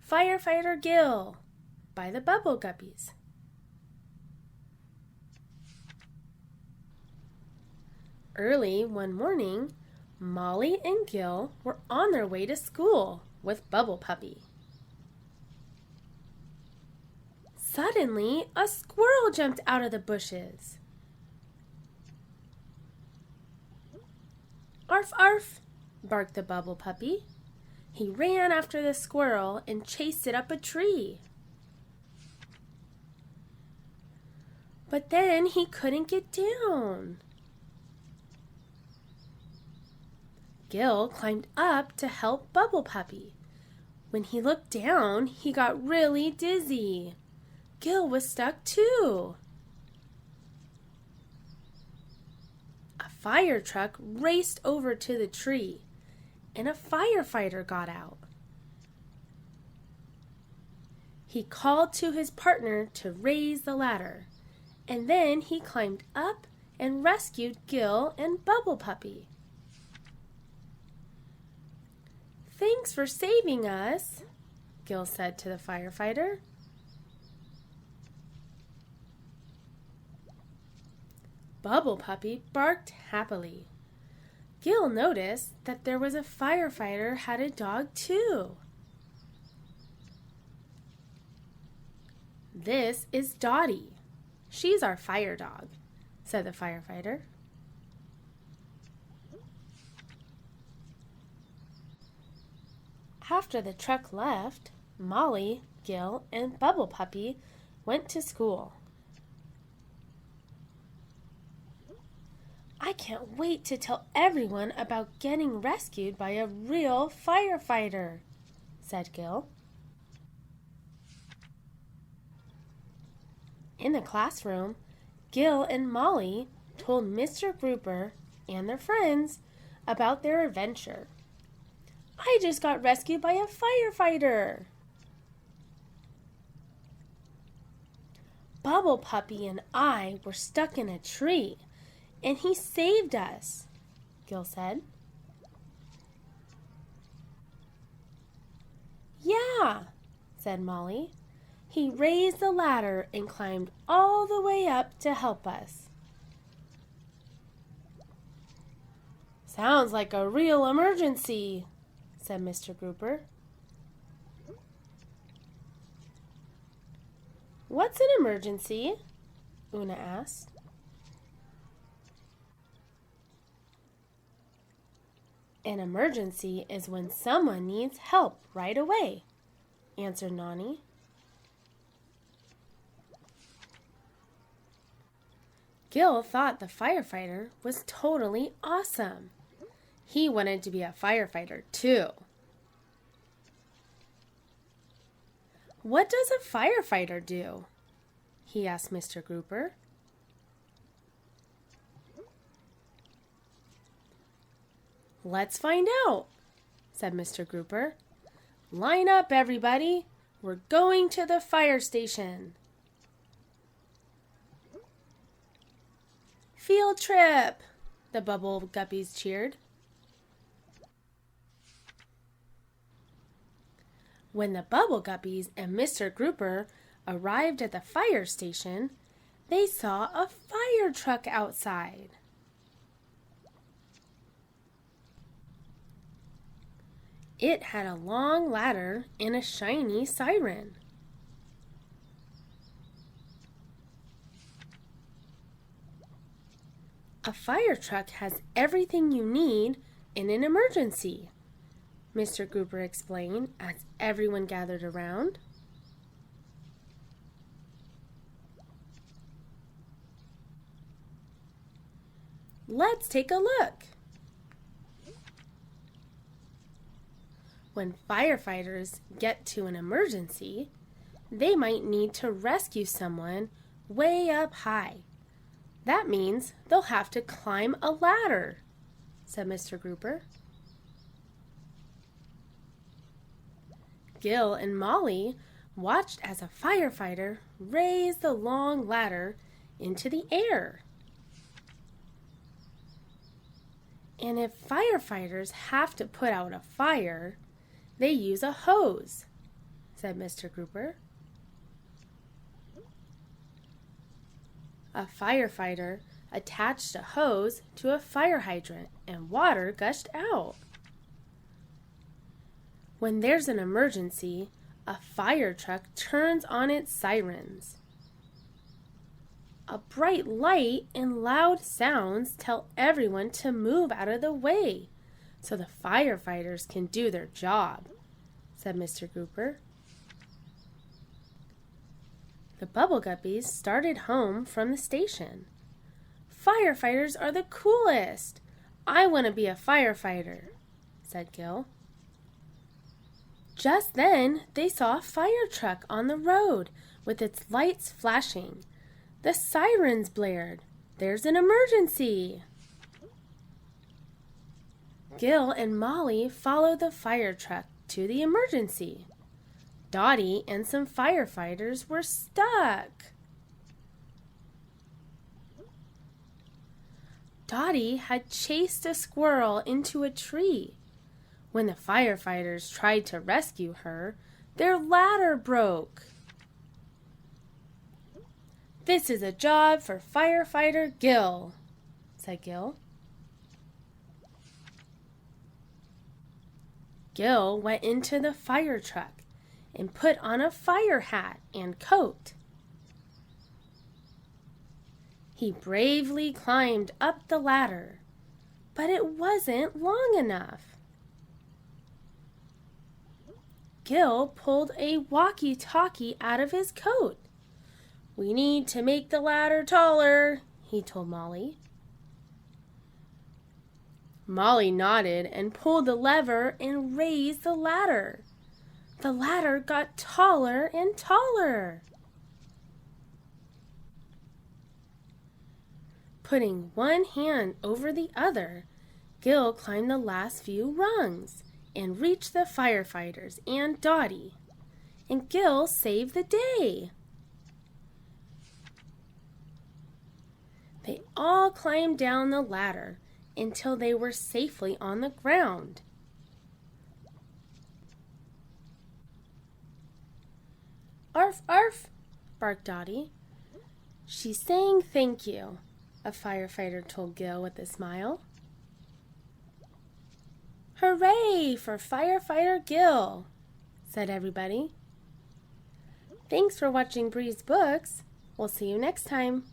Firefighter Gil by the Bubble Guppies. Early one morning, Molly and Gil were on their way to school with Bubble Puppy. Suddenly, a squirrel jumped out of the bushes. "Arf, arf," barked the Bubble Puppy. He ran after the squirrel and chased it up a tree. But then he couldn't get down. Gil climbed up to help Bubble Puppy. When he looked down, he got really dizzy. Gil was stuck too. A fire truck raced over to the tree, and a firefighter got out. He called to his partner to raise the ladder, and then he climbed up and rescued Gil and Bubble Puppy. "Thanks for saving us," Gil said to the firefighter. Bubble Puppy barked happily. Gil noticed that there was a firefighter had a dog too. "This is Dottie. She's our fire dog," said the firefighter. After the truck left, Molly, Gil, and Bubble Puppy went to school. "I can't wait to tell everyone about getting rescued by a real firefighter," said Gil. In the classroom, Gil and Molly told Mr. Grouper and their friends about their adventure. "I just got rescued by a firefighter." "Bubble Puppy and I were stuck in a tree, and he saved us," Gil said. "Yeah," said Molly. "He raised the ladder and climbed all the way up to help us." "Sounds like a real emergency," said Mr. Grouper. "What's an emergency?" Una asked. "An emergency is when someone needs help right away," answered Nani. Gil thought the firefighter was totally awesome. He wanted to be a firefighter too. "What does a firefighter do?" he asked Mr. Grouper. "Let's find out," said Mr. Grouper. "Line up, everybody. We're going to the fire station." "Field trip!" the Bubble Guppies cheered. When the Bubble Guppies and Mr. Grouper arrived at the fire station, they saw a fire truck outside. It had a long ladder and a shiny siren. "A fire truck has everything you need in an emergency," Mr. Grouper explained as everyone gathered around. "Let's take a look." When firefighters get to an emergency, they might need to rescue someone way up high. That means they'll have to climb a ladder, said Mr. Grouper. Gil and Molly watched as a firefighter raised the long ladder into the air. And if firefighters have to put out a fire, they use a hose, said Mr. Grouper. A firefighter attached a hose to a fire hydrant and water gushed out. When there's an emergency, a fire truck turns on its sirens. A bright light and loud sounds tell everyone to move out of the way so the firefighters can do their job, said Mr. Grouper. The Bubble Guppies started home from the station. Firefighters are the coolest! I want to be a firefighter, said Gil. Just then they saw a fire truck on the road with its lights flashing. The sirens blared. There's an emergency! Gil and Molly followed the fire truck to the emergency. Dottie and some firefighters were stuck. Dottie had chased a squirrel into a tree. When the firefighters tried to rescue her, their ladder broke. This is a job for Firefighter Gil, said Gil. Gil went into the fire truck and put on a fire hat and coat. He bravely climbed up the ladder, but it wasn't long enough. Gil pulled a walkie-talkie out of his coat. We need to make the ladder taller, he told Molly. Molly nodded and pulled the lever and raised the ladder. The ladder got taller and taller. Putting one hand over the other, Gil climbed the last few rungs and reached the firefighters and Dottie. And Gil saved the day. They all climbed down the ladder until they were safely on the ground. Arf, arf, barked Dottie. She's saying thank you, a firefighter told Gil with a smile. Hooray for Firefighter Gil, said everybody. Thanks for watching Bree's Books. We'll see you next time.